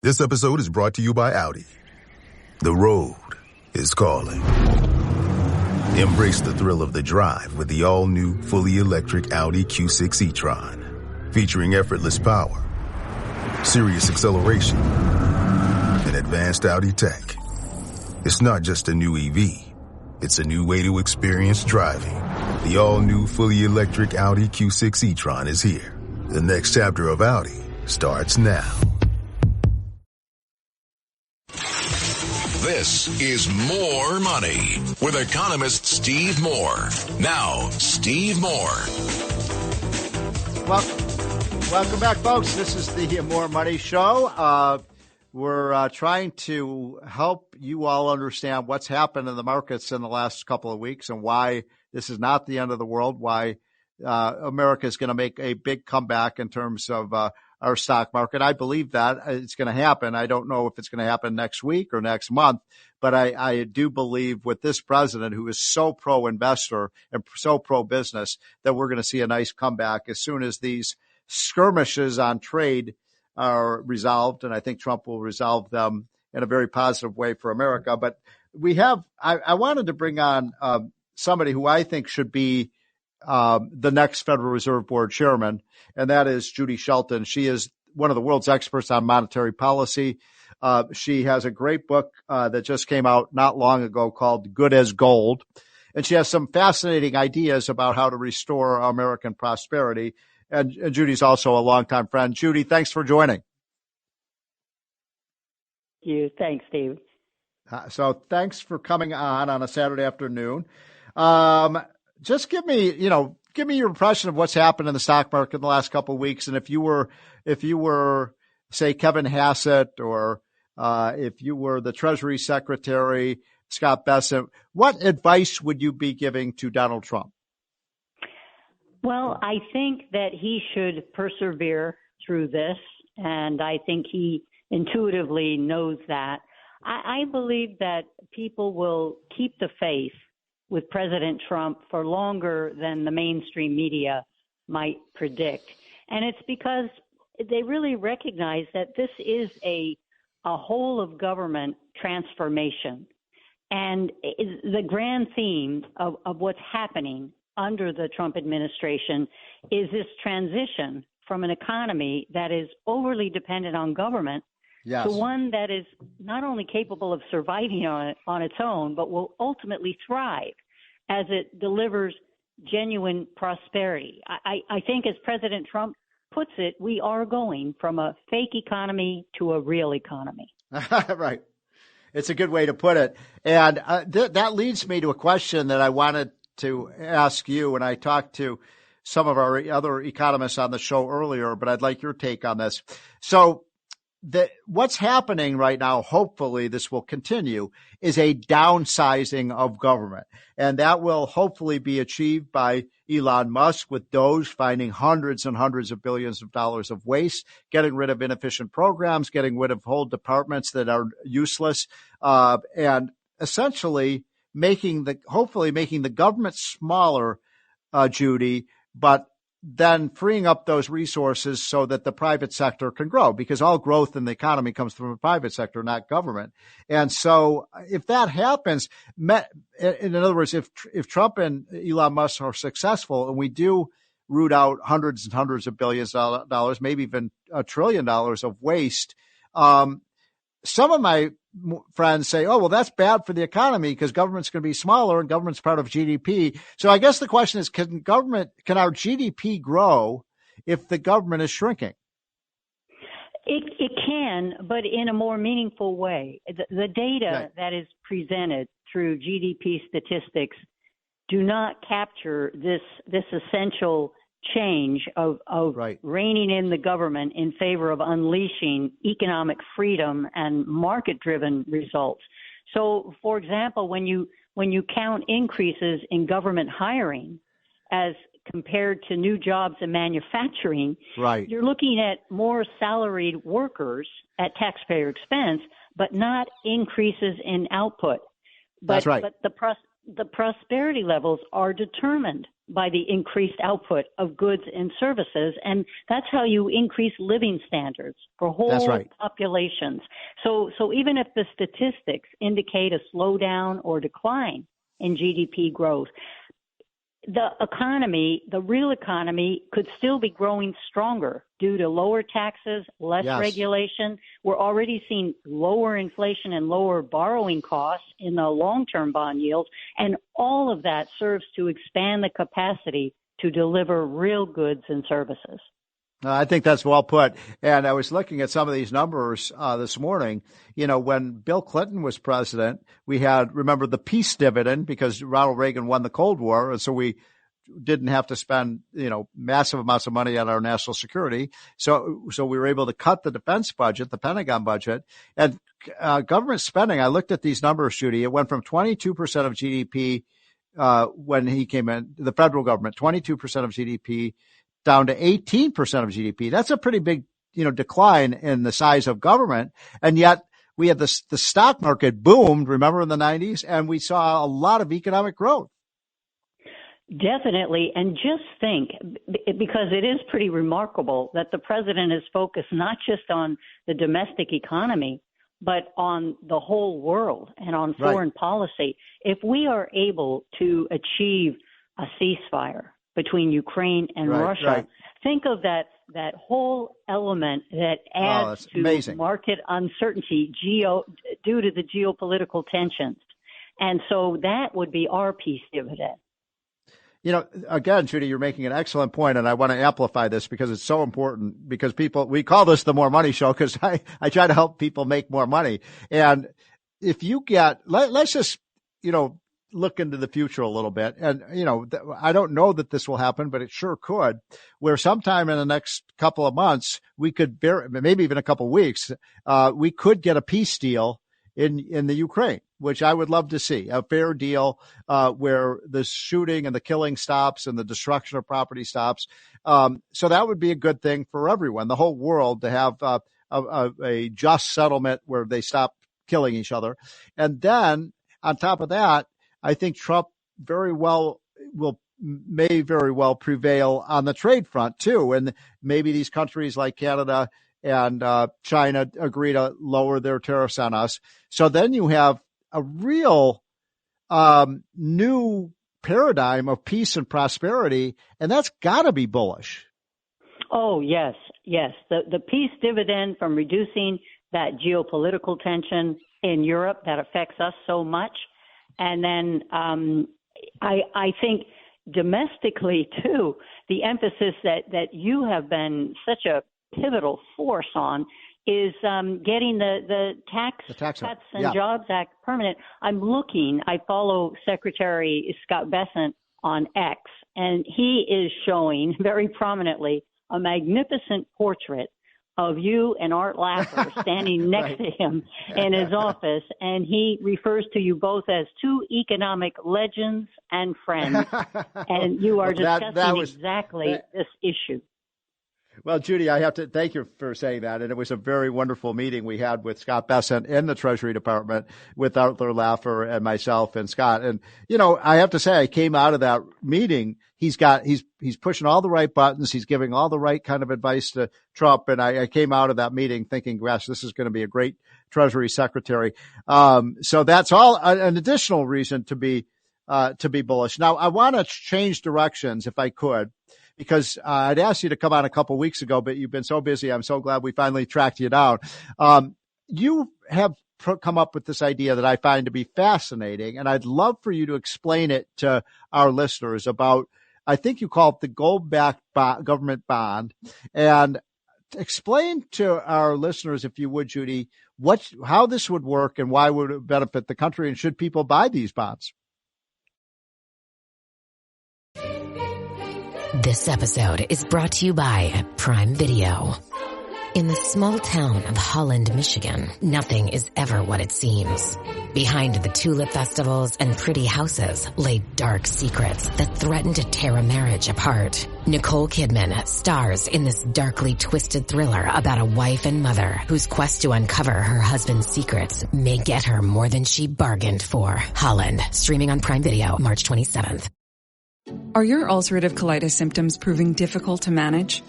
This episode is brought to you by Audi. The road is calling. Embrace the thrill of the drive with the all-new, fully electric Audi Q6 e-tron. Featuring effortless power, serious acceleration, and advanced Audi tech. It's not just a new EV. It's a new way to experience driving. The all-new, fully electric Audi Q6 e-tron is here. The next chapter of Audi starts now. This is More Money with economist Steve Moore. Now, Steve Moore. Welcome back, folks. This is the More Money Show. We're trying to help you all understand what's happened in the markets in the last couple of weeks and why this is not the end of the world, why America is going to make a big comeback in terms of our stock market. I believe that it's going to happen. I don't know if it's going to happen next week or next month, but I do believe with this president who is so pro-investor and so pro-business that we're going to see a nice comeback as soon as these skirmishes on trade are resolved. And I think Trump will resolve them in a very positive way for America. But I wanted to bring on somebody who I think should be the next Federal Reserve Board chairman, and that is Judy Shelton. She is one of the world's experts on monetary policy. She has a great book that just came out not long ago called Good as Gold, and she has some fascinating ideas about how to restore American prosperity. And Judy's also a longtime friend. Judy, thanks for joining. Thanks, Steve. So thanks for coming on a Saturday afternoon. Just give me your impression of what's happened in the stock market in the last couple of weeks. And if you were, say, Kevin Hassett, or if you were the Treasury Secretary, Scott Bessent, what advice would you be giving to Donald Trump? Well, I think that he should persevere through this, and I think he intuitively knows that. I believe that people will keep the faith with President Trump for longer than the mainstream media might predict. And it's because they really recognize that this is a whole of government transformation. And the grand theme of what's happening under the Trump administration is this transition from an economy that is overly dependent on government to one that is not only capable of surviving on its own, but will ultimately thrive as it delivers genuine prosperity. I think, as President Trump puts it, we are going from a fake economy to a real economy. Right. It's a good way to put it. And that leads me to a question that I wanted to ask you. And I talked to some of our other economists on the show earlier, but I'd like your take on this. So what's happening right now, hopefully this will continue, is a downsizing of government. And that will hopefully be achieved by Elon Musk with Doge finding hundreds and hundreds of billions of dollars of waste, getting rid of inefficient programs, getting rid of whole departments that are useless, and essentially hopefully making the government smaller, Judy, but then freeing up those resources so that the private sector can grow, because all growth in the economy comes from the private sector, not government. And so if that happens, in other words, if Trump and Elon Musk are successful and we do root out hundreds and hundreds of billions of dollars, maybe even $1 trillion of waste, some of my friends say, oh, well, that's bad for the economy because government's going to be smaller and government's part of GDP. So I guess the question is, can our GDP grow if the government is shrinking? It can, but in a more meaningful way. The data that is presented through GDP statistics do not capture this essential change of reining in the government in favor of unleashing economic freedom and market-driven results. So, for example, when you count increases in government hiring as compared to new jobs in manufacturing, you're looking at more salaried workers at taxpayer expense, but not increases in output. But the prosperity levels are determined by the increased output of goods and services. And that's how you increase living standards for whole populations. So even if the statistics indicate a slowdown or decline in GDP growth, the economy, the real economy, could still be growing stronger due to lower taxes, less regulation. We're already seeing lower inflation and lower borrowing costs in the long-term bond yields, and all of that serves to expand the capacity to deliver real goods and services. I think that's well put. And I was looking at some of these numbers this morning. You know, when Bill Clinton was president, we had, remember, the peace dividend because Ronald Reagan won the Cold War. And so we didn't have to spend, massive amounts of money on our national security. So we were able to cut the defense budget, the Pentagon budget, and government spending. I looked at these numbers, Judy. It went from 22% of GDP when he came in, the federal government, 22% of GDP, down to 18% of GDP. That's a pretty big, decline in the size of government. And yet we had the stock market boomed, remember, in the 90s, and we saw a lot of economic growth. Definitely. And just think, because it is pretty remarkable that the president is focused not just on the domestic economy, but on the whole world and on foreign policy. If we are able to achieve a ceasefire between Ukraine and Russia, think of that whole element that adds to market uncertainty due to the geopolitical tensions. And so that would be our peace dividend. Again, Judy, you're making an excellent point, and I want to amplify this because it's so important, because we call this the More Money Show because I try to help people make more money. And if you let's just, look into the future a little bit. And, I don't know that this will happen, but it sure could, where sometime in the next couple of months, we could, maybe even a couple of weeks, we could get a peace deal in the Ukraine, which I would love to see, a fair deal where the shooting and the killing stops and the destruction of property stops. So that would be a good thing for everyone, the whole world, to have a just settlement where they stop killing each other. And then on top of that, I think Trump may very well prevail on the trade front too. And maybe these countries like Canada and China agree to lower their tariffs on us. So then you have a real new paradigm of peace and prosperity, and that's got to be bullish. Oh, yes. The peace dividend from reducing that geopolitical tension in Europe that affects us so much. And then I think domestically, too, the emphasis that you have been such a pivotal force on is getting the Tax Cuts and Jobs Act permanent. I follow Secretary Scott Bessent on X, and he is showing very prominently a magnificent portrait of you and Art Laffer standing next to him in his office, and he refers to you both as two economic legends and friends, and you are discussing exactly this issue. Well, Judy, I have to thank you for saying that. And it was a very wonderful meeting we had with Scott Bessent in the Treasury Department with Arthur Laffer and myself and Scott. And, I have to say, I came out of that meeting. He's pushing all the right buttons. He's giving all the right kind of advice to Trump. And I came out of that meeting thinking, gosh, this is going to be a great Treasury Secretary. So that's all an additional reason to be bullish. Now, I want to change directions if I could, because I'd asked you to come on a couple weeks ago, but you've been so busy. I'm so glad we finally tracked you down. You have come up with this idea that I find to be fascinating, and I'd love for you to explain it to our listeners about, I think you call it the gold-backed government bond. And explain to our listeners, if you would, Judy, how this would work and why would it benefit the country, and should people buy these bonds? This episode is brought to you by Prime Video. In the small town of Holland, Michigan, nothing is ever what it seems. Behind the tulip festivals and pretty houses lay dark secrets that threaten to tear a marriage apart. Nicole Kidman stars in this darkly twisted thriller about a wife and mother whose quest to uncover her husband's secrets may get her more than she bargained for. Holland, streaming on Prime Video March 27th. Are your ulcerative colitis symptoms proving difficult to manage?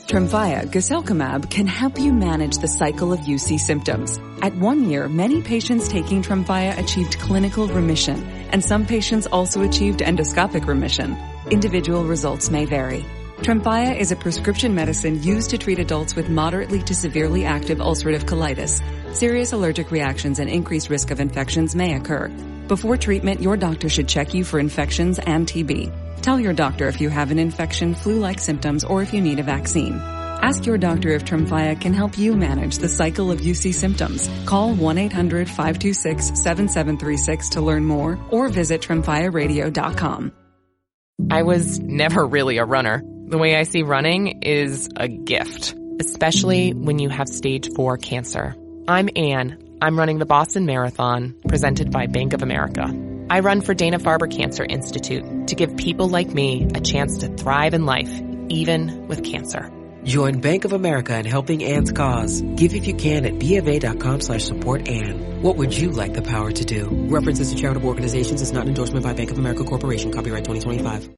Tremfya guselkumab can help you manage the cycle of UC symptoms. At 1 year, many patients taking Tremfya achieved clinical remission, and some patients also achieved endoscopic remission. Individual results may vary. Tremfya is a prescription medicine used to treat adults with moderately to severely active ulcerative colitis. Serious allergic reactions and increased risk of infections may occur. Before treatment, your doctor should check you for infections and TB. Tell your doctor if you have an infection, flu-like symptoms, or if you need a vaccine. Ask your doctor if Tremfya can help you manage the cycle of UC symptoms. Call 1-800-526-7736 to learn more or visit tremfyaradio.com. I was never really a runner. The way I see running is a gift, especially when you have stage 4 cancer. I'm Anne. I'm running the Boston Marathon, presented by Bank of America. I run for Dana-Farber Cancer Institute to give people like me a chance to thrive in life, even with cancer. Join Bank of America in helping Anne's cause. Give if you can at BofA.com/supportAnne. What would you like the power to do? References to charitable organizations is not an endorsement by Bank of America Corporation. Copyright 2025.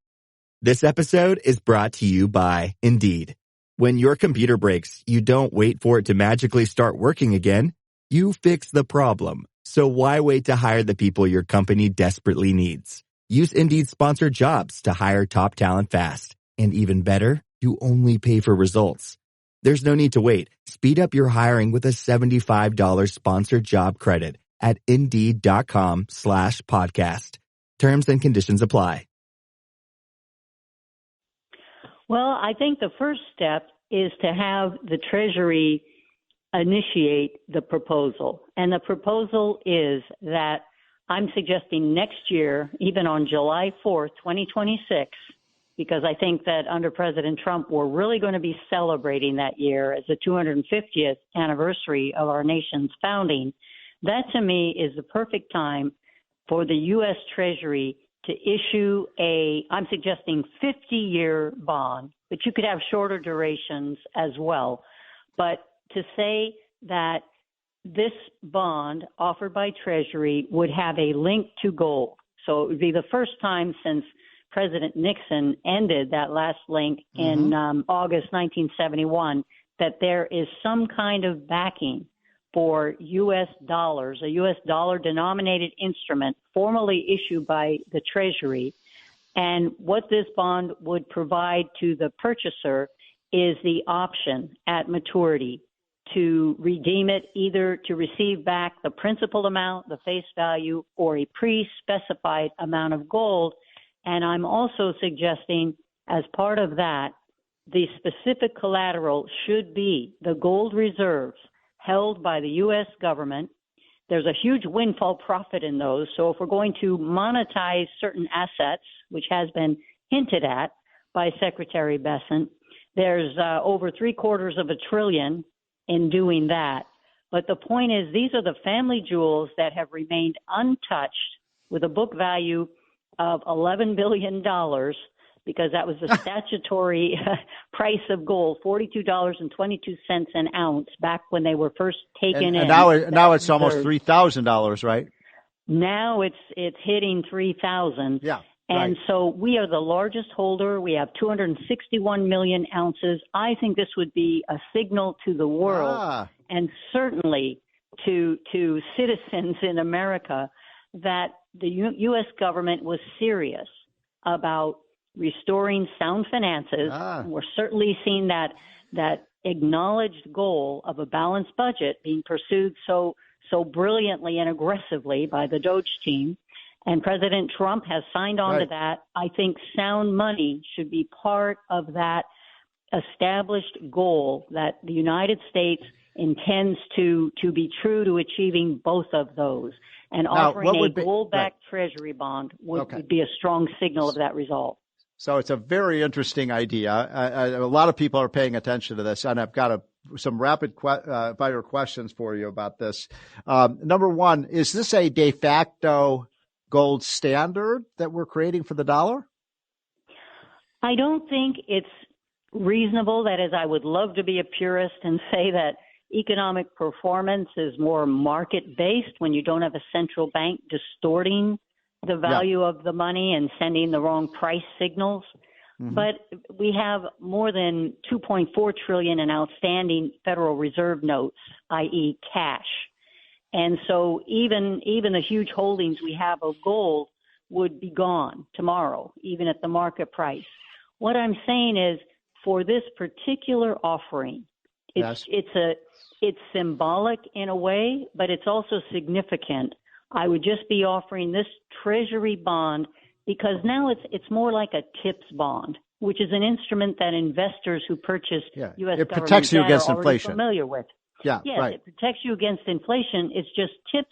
This episode is brought to you by Indeed. When your computer breaks, you don't wait for it to magically start working again. You fix the problem. So why wait to hire the people your company desperately needs? Use Indeed sponsored jobs to hire top talent fast. And even better, you only pay for results. There's no need to wait. Speed up your hiring with a $75 sponsored job credit at Indeed.com/podcast. Terms and conditions apply. Well, I think the first step is to have the Treasury initiate the proposal. And the proposal is that I'm suggesting next year, even on July 4th, 2026, because I think that under President Trump, we're really going to be celebrating that year as the 250th anniversary of our nation's founding. That, to me, is the perfect time for the U.S. Treasury to issue I'm suggesting 50-year bond, but you could have shorter durations as well. But to say that this bond offered by Treasury would have a link to gold. So it would be the first time since President Nixon ended that last link in August 1971 that there is some kind of backing for U.S. dollars, a U.S. dollar-denominated instrument formally issued by the Treasury. And what this bond would provide to the purchaser is the option at maturity to redeem it, either to receive back the principal amount, the face value, or a pre-specified amount of gold. And I'm also suggesting, as part of that, the specific collateral should be the gold reserves held by the U.S. government. There's a huge windfall profit in those. So if we're going to monetize certain assets, which has been hinted at by Secretary Bessent, there's over $750 billion in doing that. But the point is, these are the family jewels that have remained untouched with a book value of $11 billion, because that was the statutory price of gold, $42.22 an ounce back when they were first taken in. And now it's almost $3,000, right? Now it's hitting 3,000. Yeah. And right. So we are the largest holder. We have 261 million ounces. I think this would be a signal to the world and certainly to citizens in America that the U.S. government was serious about restoring sound finances. We're certainly seeing that acknowledged goal of a balanced budget being pursued so brilliantly and aggressively by the Doge team. And President Trump has signed on to that. I think sound money should be part of that established goal that the United States intends to be true to achieving both of those. And offering a gold-backed treasury bond would be a strong signal of that result. So it's a very interesting idea. A lot of people are paying attention to this, and I've got some rapid fire questions for you about this. Number one, is this a de facto gold standard that we're creating for the dollar? I don't think it's reasonable. That is, I would love to be a purist and say that economic performance is more market-based when you don't have a central bank distorting the value of the money and sending the wrong price signals. Mm-hmm. But we have more than $2.4 trillion in outstanding Federal Reserve notes, i.e. cash. And so even the huge holdings we have of gold would be gone tomorrow, even at the market price. What I'm saying is, for this particular offering, it's symbolic in a way, but it's also significant. I would just be offering this Treasury bond because now it's more like a TIPS bond, which is an instrument that investors who purchase U.S. government protects you against debt are inflation. Familiar with. Yes, right. It protects you against inflation. It's just TIPS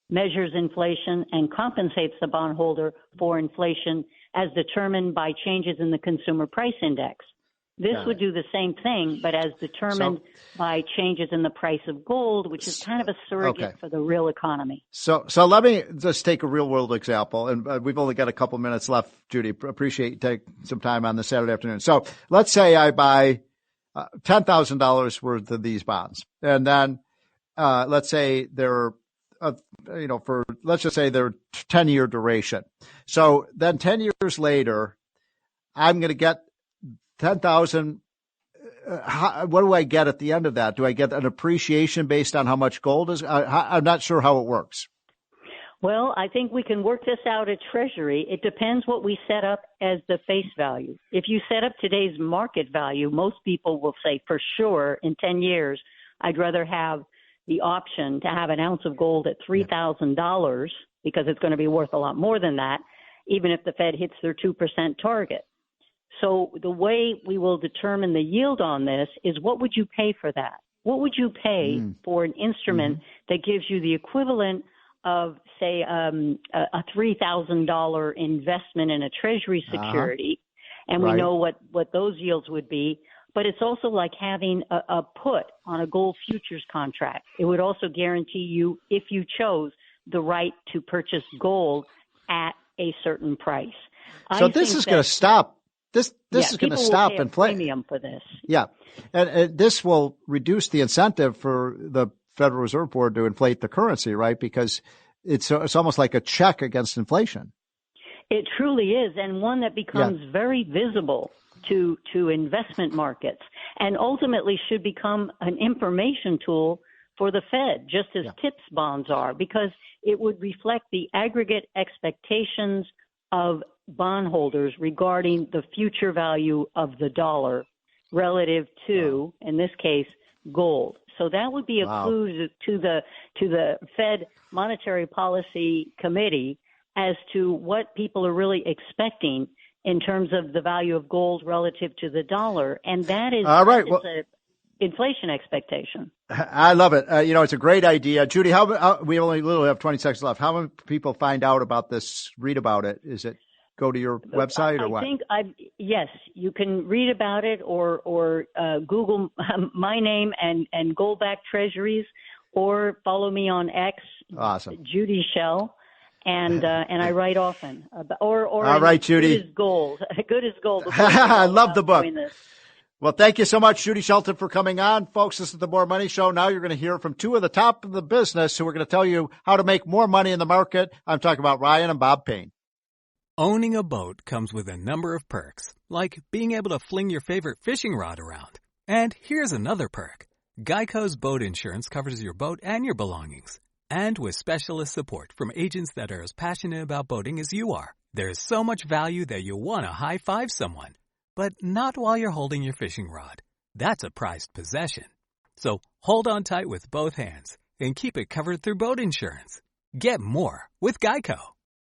measures inflation and compensates the bondholder for inflation as determined by changes in the consumer price index. This would do the same thing, but as determined by changes in the price of gold, which is kind of a surrogate for the real economy. So let me just take a real world example, and we've only got a couple minutes left, Judy. Appreciate you taking some time on this Saturday afternoon. So let's say I buy $10,000 worth of these bonds, and then let's say they're let's just say they're 10-year duration. So then 10 years later, I'm going to get 10,000. What do I get at the end of that? Do I get an appreciation based on how much gold is? I'm not sure how it works. Well, I think we can work this out at Treasury. It depends what we set up as the face value. If you set up today's market value, most people will say for sure in 10 years, I'd rather have the option to have an ounce of gold at $3,000 because it's going to be worth a lot more than that, even if the Fed hits their 2% target. So the way we will determine the yield on this is, what would you pay for that? What would you pay for an instrument that gives you the equivalent of, say, a $3,000 investment in a Treasury security? And we know what those yields would be. But it's also like having a put on a gold futures contract. It would also guarantee you, if you chose, the right to purchase gold at a certain price. So this is going to stop. This is going to stop inflation. Premium for this. Yeah, and this will reduce the incentive for the Federal Reserve Board to inflate the currency, right? Because it's almost like a check against inflation. It truly is, and one that becomes very visible to investment markets, and ultimately should become an information tool for the Fed, just as TIPS bonds are, because it would reflect the aggregate expectations of bondholders regarding the future value of the dollar relative to, in this case, gold. So that would be a clue to the Fed Monetary Policy Committee as to what people are really expecting in terms of the value of gold relative to the dollar. And that is an inflation expectation. I love it. It's a great idea. Judy, we only literally have 20 seconds left. How many people find out about this, read about it? Is it go to your website or what? Yes, you can read about it or Google my name and gold-backed treasuries, or follow me on X, Judy Shell. And I write often. Or all right, Judy. Good as gold. Good as gold. I love the book. Well, thank you so much, Judy Shelton, for coming on. Folks, this is the More Money Show. Now you're going to hear from two of the top of the business who are going to tell you how to make more money in the market. I'm talking about Ryan and Bob Payne. Owning a boat comes with a number of perks, like being able to fling your favorite fishing rod around. And here's another perk. Geico's boat insurance covers your boat and your belongings. And with specialist support from agents that are as passionate about boating as you are, there's so much value that you'll want to high-five someone. But not while you're holding your fishing rod. That's a prized possession. So hold on tight with both hands and keep it covered through boat insurance. Get more with Geico.